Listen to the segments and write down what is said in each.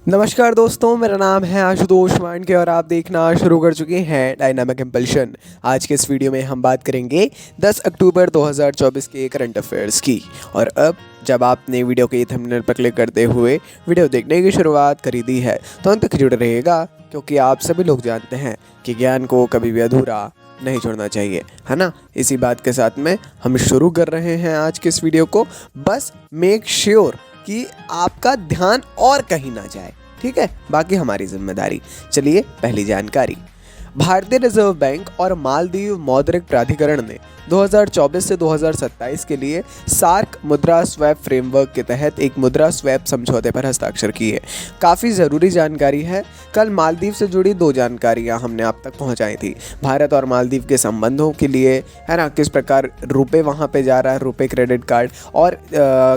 नमस्कार दोस्तों, मेरा नाम है आशुतोष मांडके और आप देखना शुरू कर चुके हैं डायनामिक इम्पल्शन। आज के इस वीडियो में हम बात करेंगे 10 अक्टूबर 2024 के करंट अफेयर्स की। और अब जब आपने वीडियो के थंबनेल पर क्लिक करते हुए वीडियो देखने की शुरुआत करी दी है तो अंत तक जुड़े रहिएगा, क्योंकि आप सभी लोग जानते हैं कि ज्ञान को कभी भी अधूरा नहीं छोड़ना चाहिए, है ना। इसी बात के साथ में हम शुरू कर रहे हैं आज के इस वीडियो को। बस मेक श्योर कि आपका ध्यान और कहीं ना जाए, ठीक है, बाकी हमारी जिम्मेदारी। चलिए पहली जानकारी। भारतीय रिजर्व बैंक और मालदीव मौद्रिक प्राधिकरण ने 2024 से 2027 के लिए सार्क मुद्रा स्वैप फ्रेमवर्क के तहत एक मुद्रा स्वैप समझौते पर हस्ताक्षर किए। काफ़ी ज़रूरी जानकारी है। कल मालदीव से जुड़ी 2 जानकारियां हमने आप तक पहुंचाई थी। भारत और मालदीव के संबंधों के लिए, है ना, किस प्रकार रुपए वहां पे जा रहा है, रुपए क्रेडिट कार्ड, और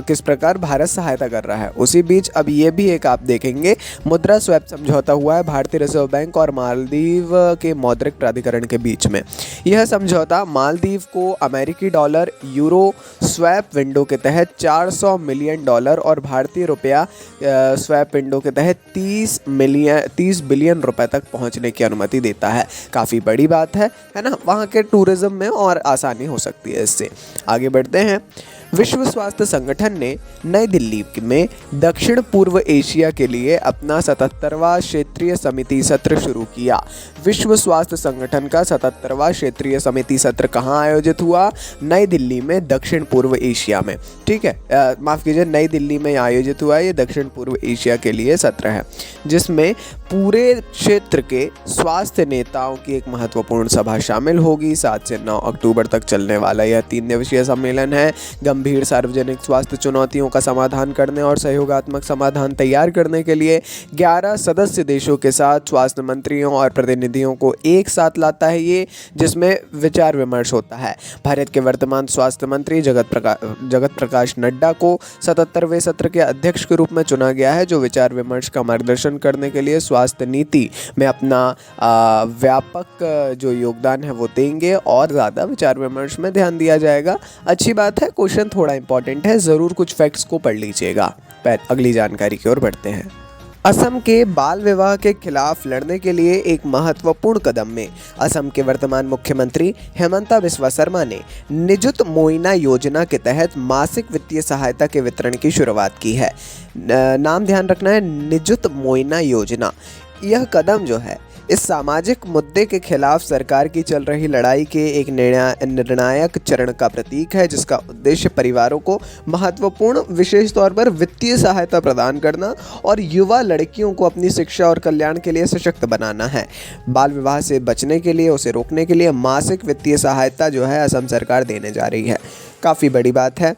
किस प्रकार भारत सहायता कर रहा है। उसी बीच अब ये भी एक आप देखेंगे मुद्रा स्वैप समझौता हुआ है भारतीय रिजर्व बैंक और मालदीव के मौद्रिक प्राधिकरण के बीच में। यह समझौता मालदीव को अमेरिकी डॉलर यूरो स्वैप विंडो के तहत $400 मिलियन और भारतीय रुपया स्वैप विंडो के तहत 30 बिलियन रुपए तक पहुंचने की अनुमति देता है। काफ़ी बड़ी बात है ना। वहाँ के टूरिज्म में और आसानी हो सकती है इससे। आगे बढ़ते हैं। विश्व स्वास्थ्य संगठन ने नई दिल्ली में दक्षिण पूर्व एशिया के लिए अपना 77वां क्षेत्रीय समिति सत्र शुरू किया। विश्व स्वास्थ्य संगठन का 77वां क्षेत्रीय समिति सत्र कहाँ आयोजित हुआ? नई दिल्ली में, दक्षिण पूर्व एशिया में, ठीक है। माफ़ कीजिए, नई दिल्ली में आयोजित हुआ। ये दक्षिण पूर्व एशिया के लिए सत्र है, जिसमें पूरे क्षेत्र के स्वास्थ्य नेताओं की एक महत्वपूर्ण सभा शामिल होगी। 7 से 9 अक्टूबर तक चलने वाला यह 3 दिवसीय सम्मेलन है। गंभीर सार्वजनिक स्वास्थ्य चुनौतियों का समाधान करने और सहयोगात्मक समाधान तैयार करने के लिए 11 सदस्य देशों के साथ स्वास्थ्य मंत्रियों और प्रतिनिधियों को एक साथ लाता है ये, जिसमें विचार विमर्श होता है। भारत के वर्तमान स्वास्थ्य मंत्री जगत प्रकाश नड्डा को 77वें सत्र के अध्यक्ष के रूप में चुना गया है, जो विचार विमर्श का मार्गदर्शन करने के लिए स्वास्थ्य नीति में अपना व्यापक जो योगदान है वो देंगे और ज़्यादा विचार विमर्श में ध्यान दिया जाएगा। अच्छी बात है। क्वेश्चन थोड़ा इंपॉर्टेंट है, ज़रूर कुछ फैक्ट्स को पढ़ लीजिएगा। अगली जानकारी की ओर बढ़ते हैं। असम के बाल विवाह के खिलाफ लड़ने के लिए एक महत्वपूर्ण कदम में असम के वर्तमान मुख्यमंत्री हेमंता बिस्वा शर्मा ने निजुत मोइना योजना के तहत मासिक वित्तीय सहायता के वितरण की शुरुआत की है। नाम ध्यान रखना है, निजुत मोइना योजना। यह कदम जो है इस सामाजिक मुद्दे के खिलाफ सरकार की चल रही लड़ाई के एक निर्णायक चरण का प्रतीक है, जिसका उद्देश्य परिवारों को महत्वपूर्ण, विशेष तौर पर वित्तीय सहायता प्रदान करना और युवा लड़कियों को अपनी शिक्षा और कल्याण के लिए सशक्त बनाना है। बाल विवाह से बचने के लिए, उसे रोकने के लिए मासिक वित्तीय सहायता जो है असम सरकार देने जा रही है। काफ़ी बड़ी बात है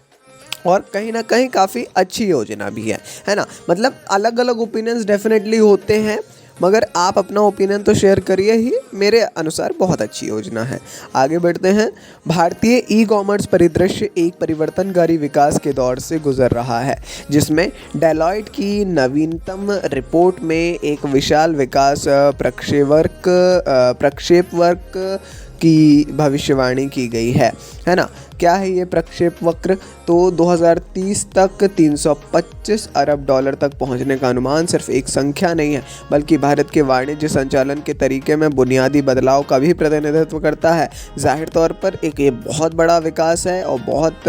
और कहीं ना कहीं काफ़ी अच्छी योजना भी है ना। मतलब अलग अलग ओपिनियंस डेफिनेटली होते हैं, मगर आप अपना ओपिनियन तो शेयर करिए ही। मेरे अनुसार बहुत अच्छी योजना है। आगे बढ़ते हैं। भारतीय ई कॉमर्स परिदृश्य एक परिवर्तनकारी विकास के दौर से गुजर रहा है, जिसमें डेलॉयट की नवीनतम रिपोर्ट में एक विशाल विकास प्रक्षेपवक्र की भविष्यवाणी की गई है ना। क्या है ये प्रक्षेप वक्र? तो 2030 तक $325 अरब तक पहुंचने का अनुमान सिर्फ एक संख्या नहीं है, बल्कि भारत के वाणिज्य संचालन के तरीके में बुनियादी बदलाव का भी प्रतिनिधित्व करता है। जाहिर तौर पर एक ये बहुत बड़ा विकास है और बहुत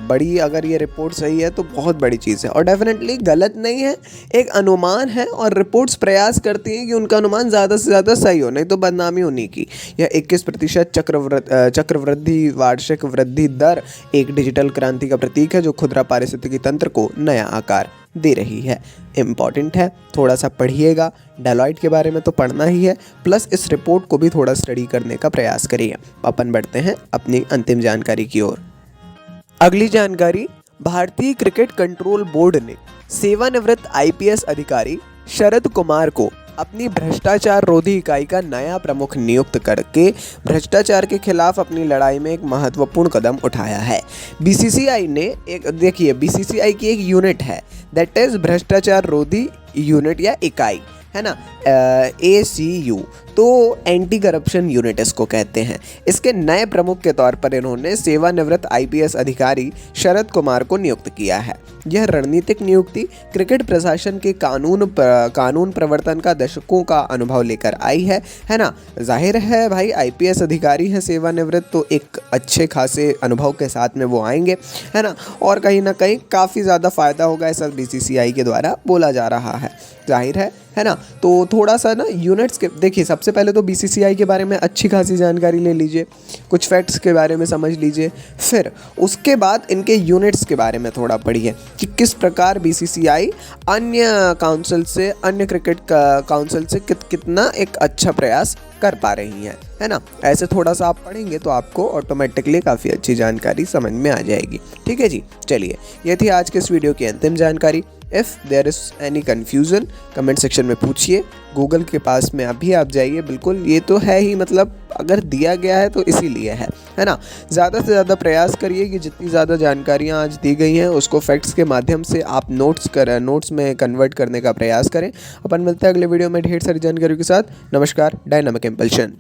बड़ी, अगर ये रिपोर्ट सही है तो बहुत बड़ी चीज़ है और डेफिनेटली गलत नहीं है। एक अनुमान है और रिपोर्ट्स प्रयास करती हैं कि उनका अनुमान ज़्यादा से ज़्यादा सही हो, नहीं तो बदनामी होने की। यह 21% चक्रवृद्धि वार्षिक वृद्धि दर एक डिजिटल क्रांति का प्रतीक है, जो खुदरा पारिस्थितिकी तंत्र को नया आकार दे रही है। इम्पॉर्टेंट है, थोड़ा सा पढ़िएगा। डेलॉयट के बारे में तो पढ़ना ही है, प्लस इस रिपोर्ट को भी थोड़ा स्टडी करने का प्रयास करिए। अपन बढ़ते हैं अपनी अंतिम जानकारी की ओर। अगली जानकारी। भारतीय क्रिकेट कंट्रोल बोर्ड ने सेवानिवृत्त IPS अधिकारी शरद कुमार को अपनी भ्रष्टाचार रोधी इकाई का नया प्रमुख नियुक्त करके भ्रष्टाचार के खिलाफ अपनी लड़ाई में एक महत्वपूर्ण कदम उठाया है। BCCI ने BCCI की एक यूनिट है, दैट इज भ्रष्टाचार रोधी यूनिट या इकाई, है ना। ACU, तो एंटी करप्शन यूनिट इसको कहते हैं। इसके नए प्रमुख के तौर पर इन्होंने सेवानिवृत्त IPS अधिकारी शरद कुमार को नियुक्त किया है। यह रणनीतिक नियुक्ति क्रिकेट प्रशासन के कानून प्रवर्तन का दशकों का अनुभव लेकर आई है ना। जाहिर है भाई, IPS अधिकारी हैं सेवानिवृत्त, तो एक अच्छे खासे अनुभव के साथ में वो आएंगे, है ना। और कहीं ना कहीं काफ़ी ज़्यादा फ़ायदा होगा, ऐसा BCCI के द्वारा बोला जा रहा है, जाहिर है ना। तो थोड़ा सा ना यूनिट्स के देखिए, सबसे पहले तो BCCI के बारे में अच्छी खासी जानकारी ले लीजिए, कुछ फैक्ट्स के बारे में समझ लीजिए, फिर उसके बाद इनके यूनिट्स के बारे में थोड़ा पढ़िए कि किस प्रकार BCCI अन्य काउंसिल से, अन्य क्रिकेट काउंसिल से कितना एक अच्छा प्रयास कर पा रही है ना। ऐसे थोड़ा सा आप पढ़ेंगे तो आपको ऑटोमेटिकली काफ़ी अच्छी जानकारी समझ में आ जाएगी। ठीक है जी, चलिए ये थी आज के इस वीडियो की अंतिम जानकारी। If there is any confusion comment section में पूछिए, गूगल के पास में अभी आप जाइए, बिल्कुल ये तो है ही, मतलब अगर दिया गया है तो इसीलिए है ना। ज़्यादा से ज़्यादा प्रयास करिए कि जितनी ज़्यादा जानकारियाँ आज दी गई हैं उसको फैक्ट्स के माध्यम से आप नोट्स में कन्वर्ट करने का प्रयास करें। अपन मिलते हैं अगले वीडियो में ढेर सारी जानकारियों के साथ। नमस्कार, डायनामिक इम्पल्शन।